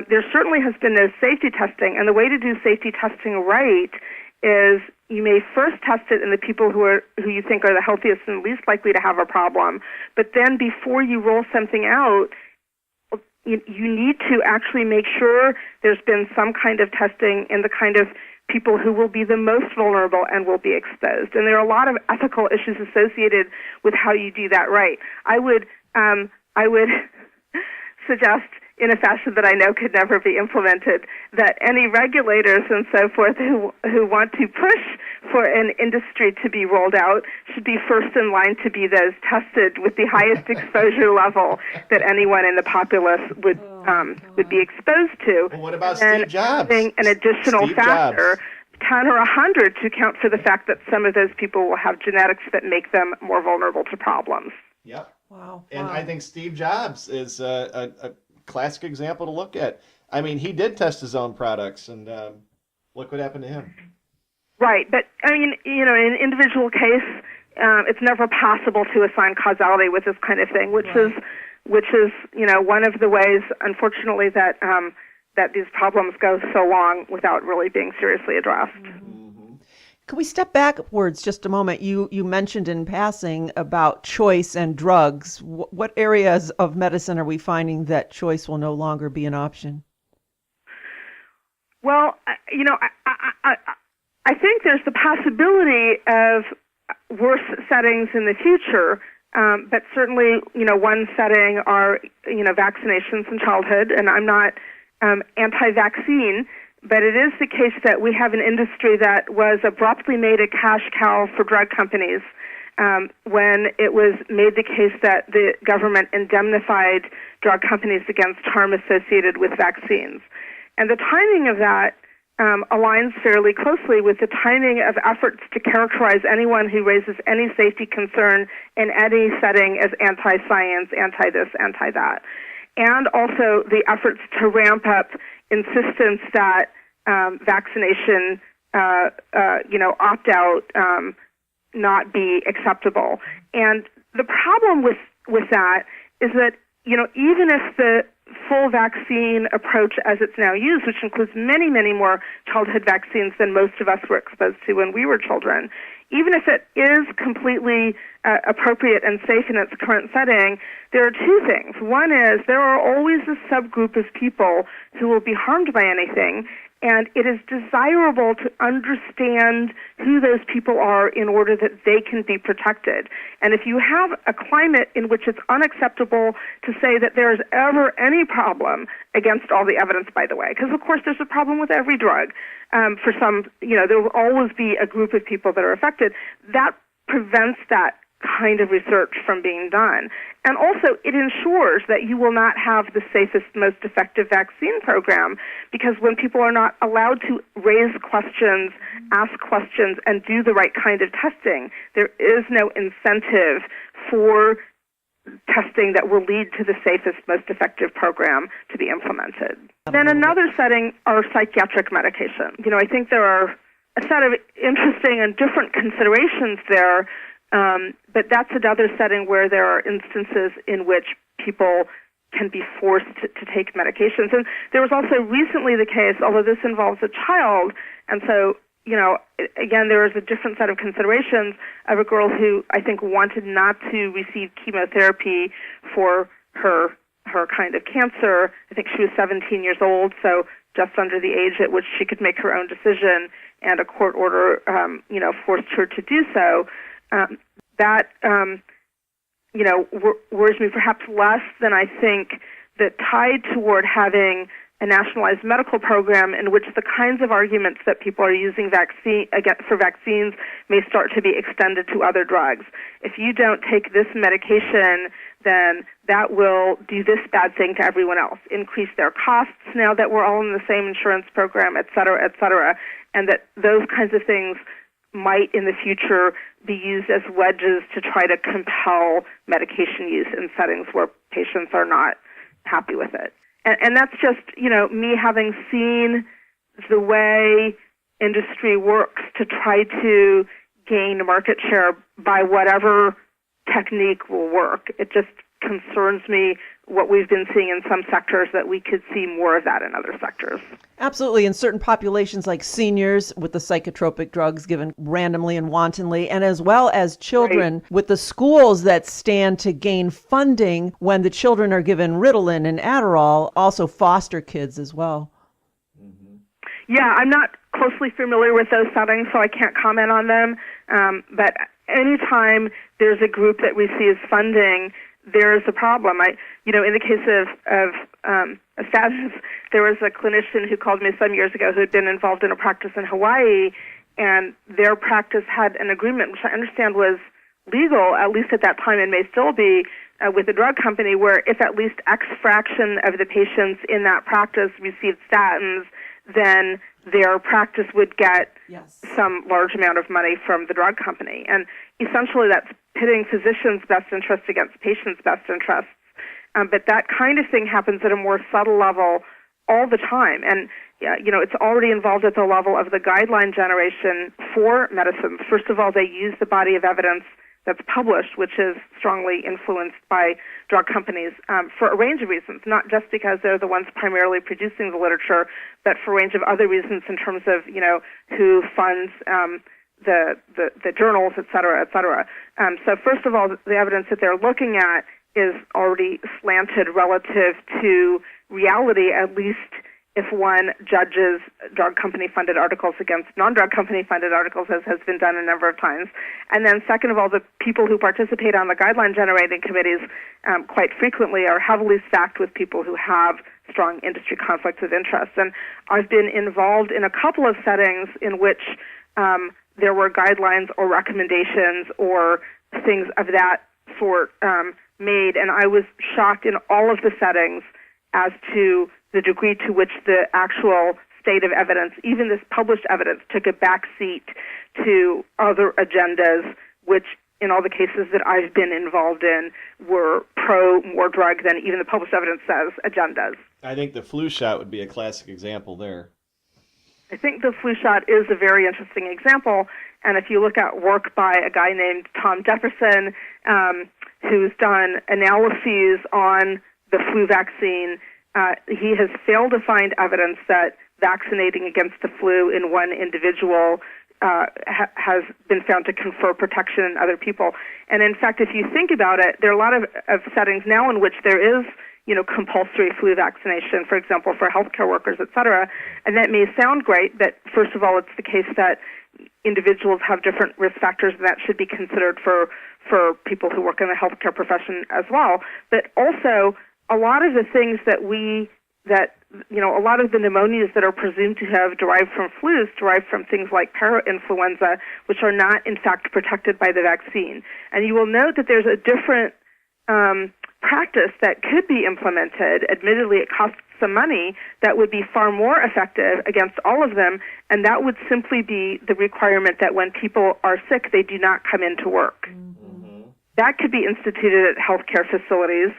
Speaker 4: There certainly has been no safety testing, and the way to do safety testing right is you may first test it in the people who you think are the healthiest and least likely to have a problem, but then before you roll something out, you need to actually make sure there's been some kind of testing in the kind of people who will be the most vulnerable and will be exposed. And there are a lot of ethical issues associated with how you do that right. I would suggest, in a fashion that I know could never be implemented, that any regulators and so forth who want to push for an industry to be rolled out should be first in line to be those tested with the highest exposure level that anyone in the populace would be exposed to.
Speaker 3: Well, what about Steve Jobs?
Speaker 4: An additional
Speaker 3: Steve
Speaker 4: factor,
Speaker 3: Jobs.
Speaker 4: 10 or 100, to account for the fact that some of those people will have genetics that make them more vulnerable to problems.
Speaker 3: Yep.
Speaker 2: Wow.
Speaker 3: And I think Steve Jobs is a classic example to look at. I mean, he did test his own products, and look what happened to him.
Speaker 4: Right, but I mean, in an individual case, it's never possible to assign causality with this kind of thing, which is which is, one of the ways, unfortunately, that that these problems go so long without really being seriously addressed.
Speaker 2: Can we step backwards just a moment? You mentioned in passing about choice and drugs. What areas of medicine are we finding that choice will no longer be an option?
Speaker 4: Well, I think there's the possibility of worse settings in the future, but certainly, one setting are, vaccinations in childhood, and I'm not anti-vaccine, but it is the case that we have an industry that was abruptly made a cash cow for drug companies when it was made the case that the government indemnified drug companies against harm associated with vaccines. And the timing of that aligns fairly closely with the timing of efforts to characterize anyone who raises any safety concern in any setting as anti-science, anti-this, anti-that. And also the efforts to ramp up insistence that vaccination, opt-out not be acceptable. And the problem with that is that, even if the full vaccine approach as it's now used, which includes many, many more childhood vaccines than most of us were exposed to when we were children, even if it is completely appropriate and safe in its current setting, there are two things. One is there are always a subgroup of people who will be harmed by anything, and it is desirable to understand who those people are in order that they can be protected. And if you have a climate in which it's unacceptable to say that there is ever any problem against all the evidence, by the way, because of course there's a problem with every drug. For some, there will always be a group of people that are affected. That prevents that kind of research from being done. And also, it ensures that you will not have the safest, most effective vaccine program, because when people are not allowed to raise questions, ask questions, and do the right kind of testing, there is no incentive for testing that will lead to the safest, most effective program to be implemented. Then another setting are psychiatric medication. I think there are a set of interesting and different considerations there, but that's another setting where there are instances in which people can be forced to take medications. And there was also recently the case, although this involves a child, and so, again, there was a different set of considerations of a girl who I think wanted not to receive chemotherapy for her kind of cancer. I think she was 17 years old, so just under the age at which she could make her own decision, and a court order, forced her to do so. That worries me perhaps less than I think that tied toward having a nationalized medical program in which the kinds of arguments that people are using for vaccines may start to be extended to other drugs. If you don't take this medication, then that will do this bad thing to everyone else, increase their costs now that we're all in the same insurance program, et cetera, and that those kinds of things might in the future be used as wedges to try to compel medication use in settings where patients are not happy with it. And that's just, me having seen the way industry works to try to gain market share by whatever technique will work. It just concerns me what we've been seeing in some sectors, that we could see more of that in other sectors.
Speaker 2: Absolutely. In certain populations like seniors with the psychotropic drugs given randomly and wantonly, and as well as children with the schools that stand to gain funding when the children are given Ritalin and Adderall, also foster kids as well.
Speaker 4: Yeah, I'm not closely familiar with those settings, so I can't comment on them. But anytime there's a group that receives funding, there's a problem. In the case of statins, there was a clinician who called me some years ago who had been involved in a practice in Hawaii, and their practice had an agreement, which I understand was legal, at least at that time and may still be, with a drug company, where if at least X fraction of the patients in that practice received statins, then their practice would get some large amount of money from the drug company. And essentially that's pitting physicians' best interests against patients' best interests. But that kind of thing happens at a more subtle level all the time. And, it's already involved at the level of the guideline generation for medicines. First of all, they use the body of evidence that's published, which is strongly influenced by drug companies for a range of reasons, not just because they're the ones primarily producing the literature, but for a range of other reasons in terms of, who funds the journals, et cetera, et cetera. So first of all, the evidence that they're looking at is already slanted relative to reality, at least if one judges drug company-funded articles against non-drug company-funded articles, as has been done a number of times. And then second of all, the people who participate on the guideline-generating committees quite frequently are heavily stacked with people who have strong industry conflicts of interest. And I've been involved in a couple of settings in which there were guidelines or recommendations or things of that sort made, and I was shocked in all of the settings as to the degree to which the actual state of evidence, even this published evidence, took a back seat to other agendas, which in all the cases that I've been involved in were pro more drug than even the published evidence says agendas.
Speaker 3: I think the flu shot would be a classic example there.
Speaker 4: I think the flu shot is a very interesting example, and if you look at work by a guy named Tom Jefferson, who's done analyses on the flu vaccine, he has failed to find evidence that vaccinating against the flu in one individual has been found to confer protection in other people. And in fact, if you think about it, there are a lot of settings now in which there is compulsory flu vaccination, for example, for healthcare workers, et cetera. And that may sound great, but first of all, it's the case that individuals have different risk factors, and that should be considered for people who work in the healthcare profession as well. But also, a lot of the things a lot of the pneumonias that are presumed to have derived from flus derive from things like parainfluenza, which are not, in fact, protected by the vaccine. And you will note that there's a different practice that could be implemented. Admittedly, it costs some money that would be far more effective against all of them, and that would simply be the requirement that when people are sick, they do not come into work. Mm-hmm. That could be instituted at healthcare facilities,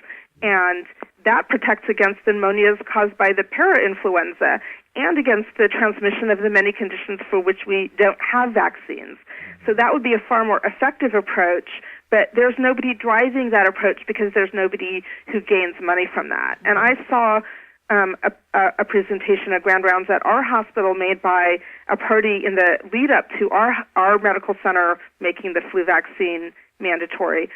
Speaker 4: and that protects against pneumonias caused by the parainfluenza and against the transmission of the many conditions for which we don't have vaccines. So that would be a far more effective approach, but there's nobody driving that approach because there's nobody who gains money from that. And I saw a presentation at Grand Rounds at our hospital made by a party in the lead-up to our medical center making the flu vaccine mandatory,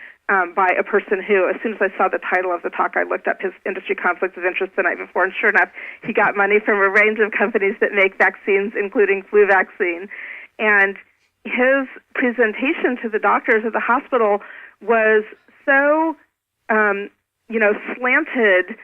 Speaker 4: by a person who, as soon as I saw the title of the talk, I looked up his industry conflicts of interest the night before, and sure enough, he got money from a range of companies that make vaccines, including flu vaccine. And his presentation to the doctors at the hospital was so, slanted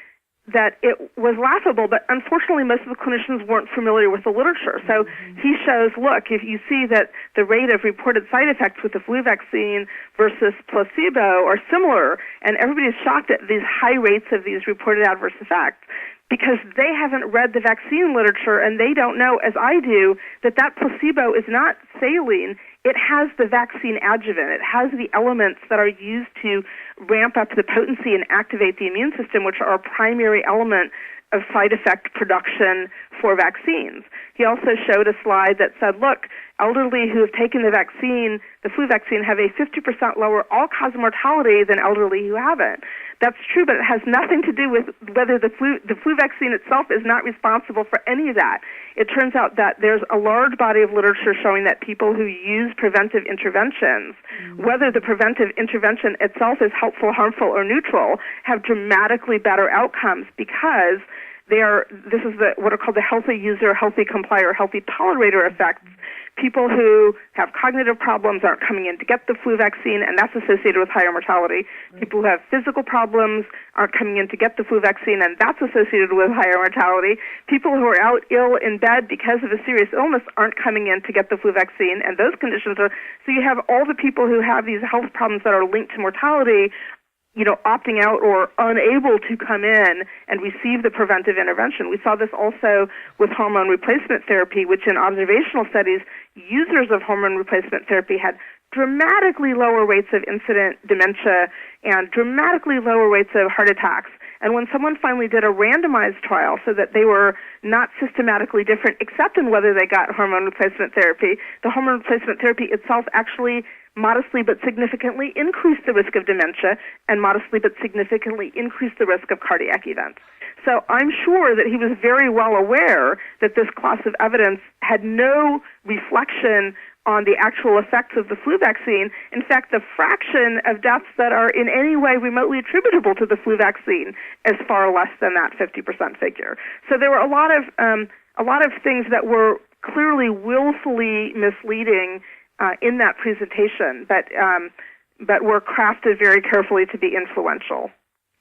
Speaker 4: that it was laughable, but unfortunately most of the clinicians weren't familiar with the literature. So he shows, look, if you see that the rate of reported side effects with the flu vaccine versus placebo are similar, and everybody's shocked at these high rates of these reported adverse effects, because they haven't read the vaccine literature and they don't know, as I do, that placebo is not saline. It has the vaccine adjuvant. It has the elements that are used to ramp up the potency and activate the immune system, which are a primary element of side effect production for vaccines. He also showed a slide that said, look, elderly who have taken the vaccine, the flu vaccine, have a 50% lower all-cause mortality than elderly who haven't. That's true, but it has nothing to do with whether the flu vaccine itself is not responsible for any of that. It turns out that there's a large body of literature showing that people who use preventive interventions, whether the preventive intervention itself is helpful, harmful, or neutral, have dramatically better outcomes because this is what are called the healthy user, healthy complier, healthy tolerator effects. People who have cognitive problems aren't coming in to get the flu vaccine, and that's associated with higher mortality. People who have physical problems aren't coming in to get the flu vaccine, and that's associated with higher mortality. People who are out ill in bed because of a serious illness aren't coming in to get the flu vaccine, and those conditions are... So you have all the people who have these health problems that are linked to mortality opting out or unable to come in and receive the preventive intervention. We saw this also with hormone replacement therapy, which in observational studies, users of hormone replacement therapy had dramatically lower rates of incident dementia and dramatically lower rates of heart attacks. And when someone finally did a randomized trial so that they were not systematically different except in whether they got hormone replacement therapy, the hormone replacement therapy itself actually modestly but significantly increase the risk of dementia and modestly but significantly increase the risk of cardiac events. So I'm sure that he was very well aware that this class of evidence had no reflection on the actual effects of the flu vaccine. In fact, the fraction of deaths that are in any way remotely attributable to the flu vaccine is far less than that 50% figure. So there were a lot of things that were clearly willfully misleading in that presentation, but were crafted very carefully to be influential.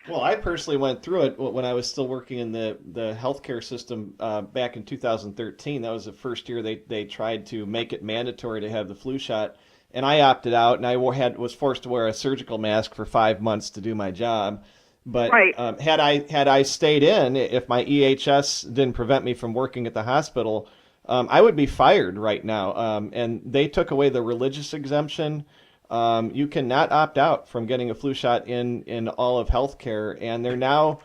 Speaker 3: Well, I personally went through it when I was still working in the healthcare system back in 2013. That was the first year they tried to make it mandatory to have the flu shot, and I opted out, and I was forced to wear a surgical mask for 5 months to do my job. But
Speaker 4: right.
Speaker 3: Had I stayed in, if my EHS didn't prevent me from working at the hospital, I would be fired right now. And they took away the religious exemption. You cannot opt out from getting a flu shot in all of healthcare, and they're now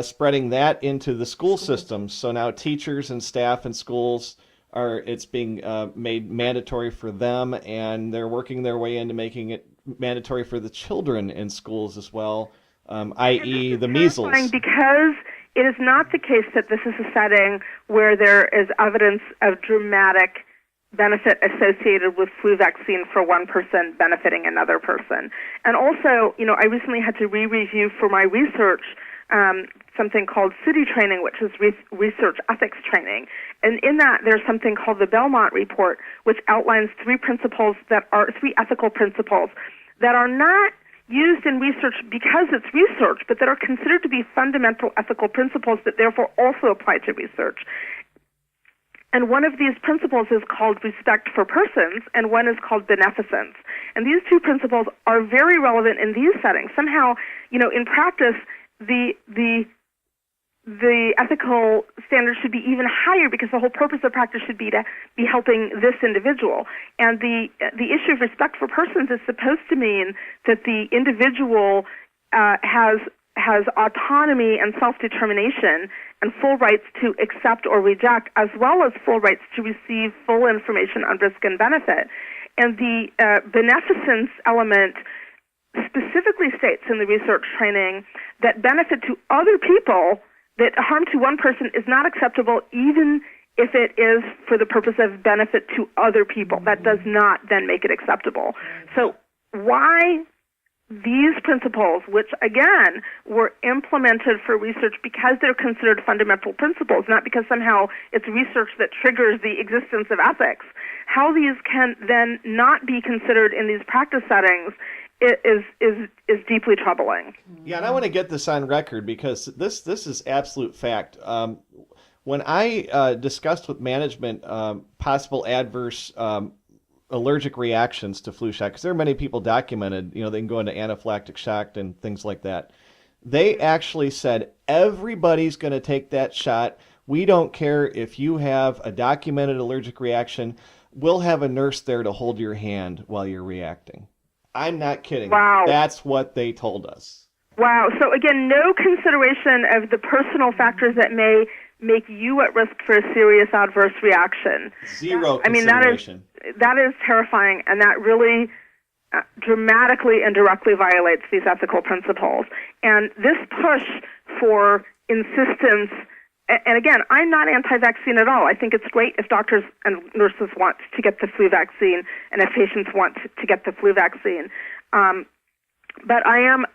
Speaker 3: spreading that into the school systems. So now teachers and staff in schools it's being made mandatory for them, and they're working their way into making it mandatory for the children in schools as well, i.e. the measles.
Speaker 4: Because it is not the case that this is a setting where there is evidence of dramatic benefit associated with flu vaccine for one person benefiting another person. And also, I recently had to re-review for my research something called CITI training, which is research ethics training. And in that, there's something called the Belmont Report, which outlines three ethical principles that are not used in research because it's research, but that are considered to be fundamental ethical principles that therefore also apply to research. And one of these principles is called respect for persons, and one is called beneficence. And these two principles are very relevant in these settings. Somehow, in practice, the ethical standards should be even higher because the whole purpose of practice should be to be helping this individual. And the issue of respect for persons is supposed to mean that the individual has autonomy and self-determination and full rights to accept or reject, as well as full rights to receive full information on risk and benefit. And the beneficence element specifically states in the research training that benefit to other people, that harm to one person is not acceptable even if it is for the purpose of benefit to other people. That does not then make it acceptable. So why these principles, which again were implemented for research because they're considered fundamental principles, not because somehow it's research that triggers the existence of ethics, how these can then not be considered in these practice settings is deeply troubling.
Speaker 3: Yeah, and I want to get this on record because this is absolute fact. When I discussed with management possible adverse allergic reactions to flu shot, because there are many people documented, they can go into anaphylactic shock and things like that. They actually said, everybody's going to take that shot. We don't care if you have a documented allergic reaction. We'll have a nurse there to hold your hand while you're reacting. I'm not kidding.
Speaker 4: Wow.
Speaker 3: That's what they told us.
Speaker 4: Wow. So again, no consideration of the personal factors that may make you at risk for a serious adverse reaction.
Speaker 3: Zero consideration.
Speaker 4: That is terrifying, and that really dramatically and directly violates these ethical principles. And this push for insistence, and again, I'm not anti-vaccine at all. I think it's great if doctors and nurses want to get the flu vaccine and if patients want to get the flu vaccine. But I am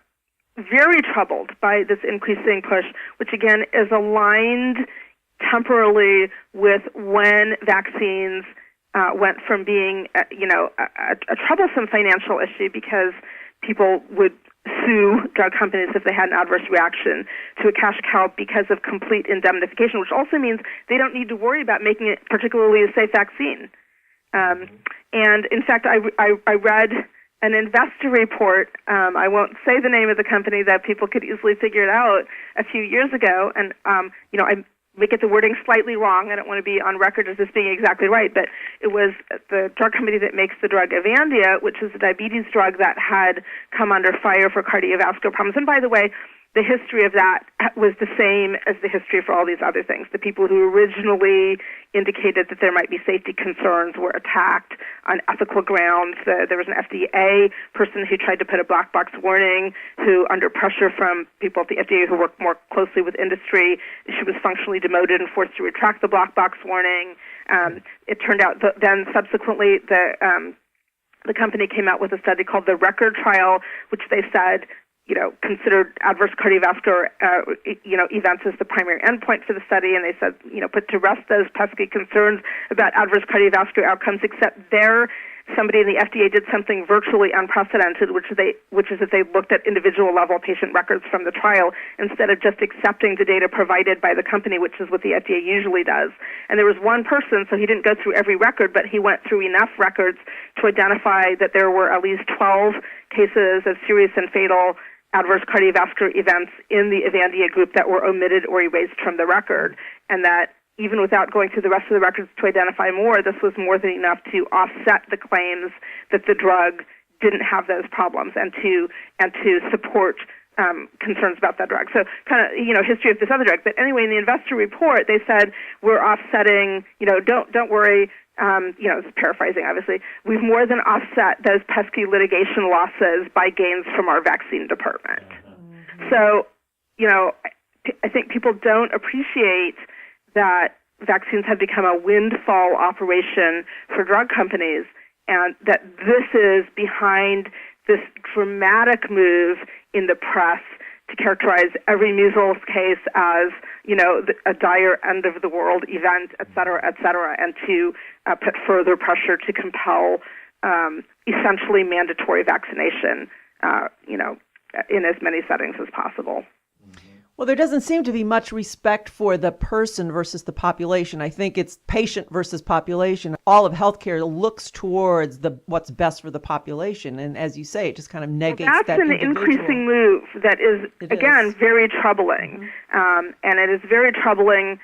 Speaker 4: very troubled by this increasing push, which again is aligned temporally with when vaccines went from being, a troublesome financial issue because people would sue drug companies if they had an adverse reaction, to a cash cow because of complete indemnification, which also means they don't need to worry about making it particularly a safe vaccine. And in fact, I read an investor report, I won't say the name of the company that people could easily figure it out, a few years ago, and I may get the wording slightly wrong. I don't want to be on record as this being exactly right, but it was the drug company that makes the drug Avandia, which is a diabetes drug that had come under fire for cardiovascular problems. And by the way, the history of that was the same as the history for all these other things. The people who originally indicated that there might be safety concerns were attacked on ethical grounds. There was an FDA person who tried to put a black box warning, who, under pressure from people at the FDA who work more closely with industry, she was functionally demoted and forced to retract the black box warning. It turned out that then subsequently the company came out with a study called the Record Trial, which they said, considered adverse cardiovascular, events as the primary endpoint for the study, and they said, put to rest those pesky concerns about adverse cardiovascular outcomes, except there, somebody in the FDA did something virtually unprecedented, which is that they looked at individual level patient records from the trial instead of just accepting the data provided by the company, which is what the FDA usually does. And there was one person, so he didn't go through every record, but he went through enough records to identify that there were at least 12 cases of serious and fatal adverse cardiovascular events in the Avandia group that were omitted or erased from the record, and that even without going through the rest of the records to identify more, this was more than enough to offset the claims that the drug didn't have those problems and to support concerns about that drug. So kind of, history of this other drug. But anyway, in the investor report, they said, we're offsetting, don't worry, it's paraphrasing, obviously. We've more than offset those pesky litigation losses by gains from our vaccine department. Mm-hmm. So, I think people don't appreciate that vaccines have become a windfall operation for drug companies, and that this is behind this dramatic move in the press to characterize every measles case as, a dire end-of-the-world event, et cetera, and to put further pressure to compel essentially mandatory vaccination, in as many settings as possible.
Speaker 2: Well, there doesn't seem to be much respect for the person versus the population. I think it's patient versus population. All of healthcare looks towards what's best for the population. And as you say, it just kind of negates that
Speaker 4: That's an increasing move that is, very troubling.
Speaker 2: Mm-hmm.
Speaker 4: And it is very troubling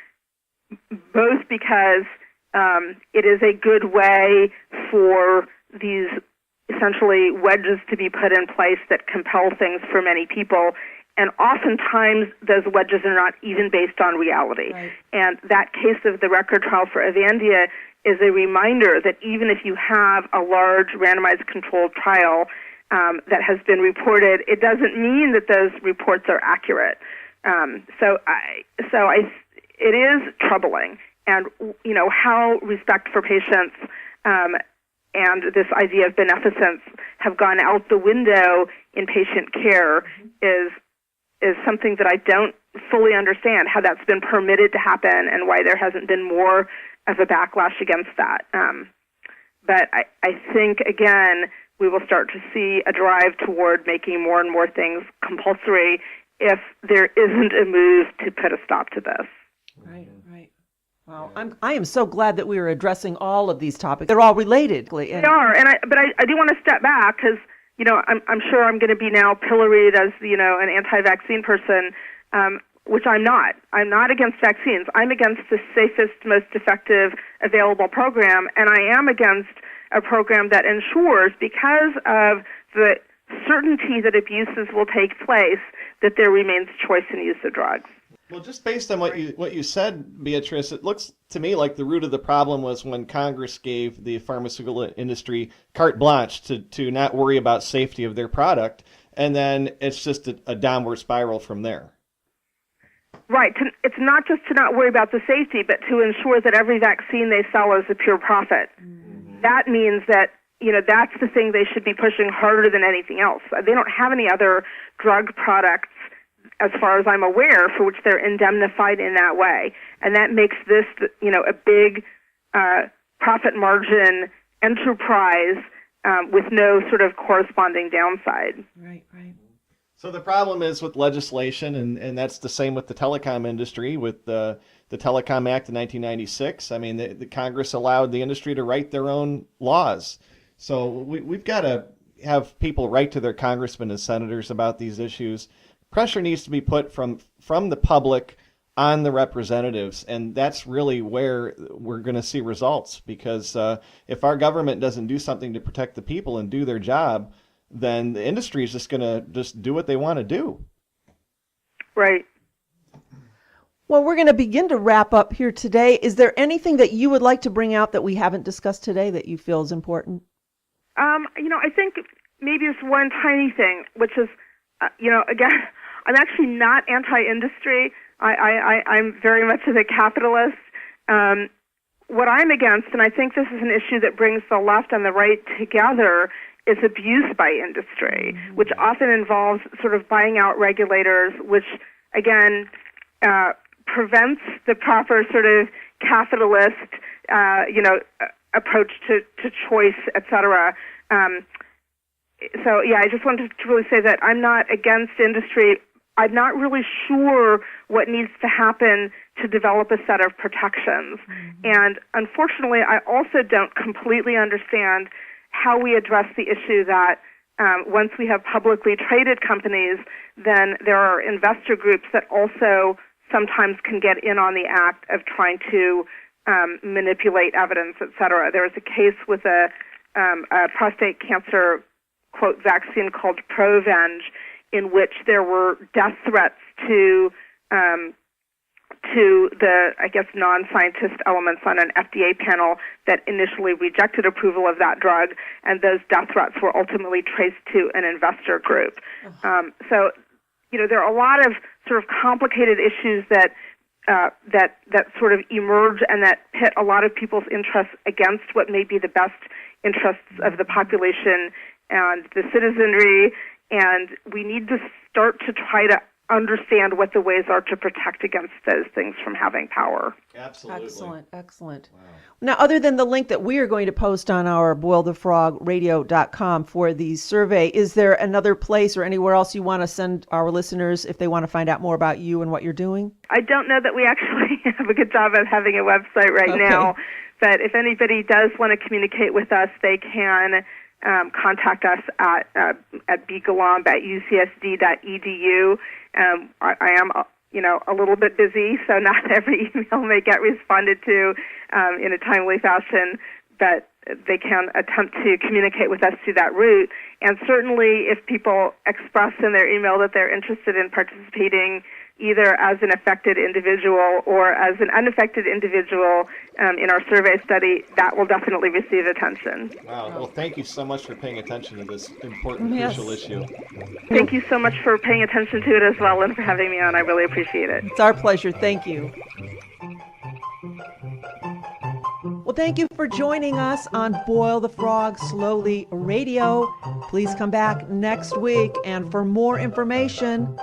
Speaker 4: both because it is a good way for these essentially wedges to be put in place that compel things for many people. And oftentimes, those wedges are not even based on reality.
Speaker 2: Right.
Speaker 4: And that case of the Record Trial for Avandia is a reminder that even if you have a large randomized controlled trial that has been reported, it doesn't mean that those reports are accurate. It is troubling. And, how respect for patients and this idea of beneficence have gone out the window in patient care is something that I don't fully understand, how that's been permitted to happen and why there hasn't been more of a backlash against that. But I think, again, we will start to see a drive toward making more and more things compulsory if there isn't a move to put a stop to this.
Speaker 2: Right. Wow, I am so glad that we are addressing all of these topics. They're all related.
Speaker 4: They are, but I do want to step back because I'm sure I'm going to be now pilloried as, an anti-vaccine person, which I'm not. I'm not against vaccines. I'm against the safest, most effective available program, and I am against a program that ensures, because of the certainty that abuses will take place, that there remains choice in use of drugs.
Speaker 3: Well, just based on what you said, Beatrice, it looks to me like the root of the problem was when Congress gave the pharmaceutical industry carte blanche to not worry about safety of their product, and then it's just a downward spiral from there.
Speaker 4: Right. It's not just to not worry about the safety, but to ensure that every vaccine they sell is a pure profit. Mm-hmm. That means that, that's the thing they should be pushing harder than anything else. They don't have any other drug products, as far as I'm aware, for which they're indemnified in that way. And that makes this, a big profit margin enterprise with no sort of corresponding downside.
Speaker 2: Right.
Speaker 3: So the problem is with legislation, and that's the same with the telecom industry, with the Telecom Act of 1996. I mean, the Congress allowed the industry to write their own laws. So we've got to have people write to their congressmen and senators about these issues. Pressure needs to be put from the public on the representatives, and that's really where we're going to see results, because if our government doesn't do something to protect the people and do their job, then the industry is just going to do what they want to do.
Speaker 4: Right.
Speaker 2: Well, we're going to begin to wrap up here today. Is there anything that you would like to bring out that we haven't discussed today that you feel is important?
Speaker 4: I think maybe it's one tiny thing, which is, again, I'm actually not anti-industry. I'm very much of a capitalist. What I'm against, and I think this is an issue that brings the left and the right together, is abuse by industry, which often involves sort of buying out regulators, which, again, prevents the proper sort of capitalist, approach to choice, et cetera. I just wanted to really say that I'm not against industry. I'm not really sure what needs to happen to develop a set of protections. And unfortunately, I also don't completely understand how we address the issue that once we have publicly traded companies, then there are investor groups that also sometimes can get in on the act of trying to manipulate evidence, et cetera. There was a case with a prostate cancer, quote, vaccine called Provenge, in which there were death threats to the, I guess, non-scientist elements on an FDA panel that initially rejected approval of that drug, and those death threats were ultimately traced to an investor group. There are a lot of sort of complicated issues that sort of emerge and that pit a lot of people's interests against what may be the best interests of the population and the citizenry, and we need to start to try to understand what the ways are to protect against those things from having power.
Speaker 3: Absolutely.
Speaker 2: Excellent.
Speaker 3: Wow.
Speaker 2: Now, other than the link that we are going to post on our boilthefrogradio.com for the survey, is there another place or anywhere else you want to send our listeners if they want to find out more about you and what you're doing?
Speaker 4: I don't know that we actually have a good job of having a website right now, but if anybody does want to communicate with us, they can contact us at bgalomb@ucsd.edu. I am, a little bit busy, so not every email may get responded to in a timely fashion, but they can attempt to communicate with us through that route. And certainly if people express in their email that they're interested in participating either as an affected individual or as an unaffected individual in our survey study, that will definitely receive attention.
Speaker 3: Wow. Well, thank you so much for paying attention to this important, crucial issue.
Speaker 4: Thank you so much for paying attention to it as well and for having me on. I really appreciate it.
Speaker 2: It's our pleasure. Thank you. Well, thank you for joining us on Boil the Frog Slowly Radio. Please come back next week, and for more information,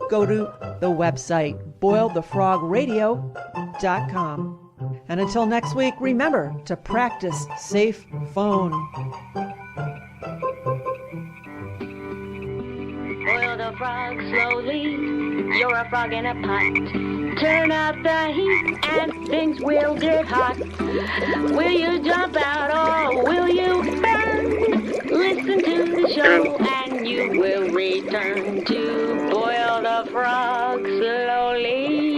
Speaker 2: go to the website boilthefrogradio.com. And until next week, remember to practice safe phone.
Speaker 1: Boil the frog slowly, you're a frog in a pot. Turn up the heat and things will get hot. Will you jump out or will you burn? Listen to the show and you will return to Boil the Frog Slowly.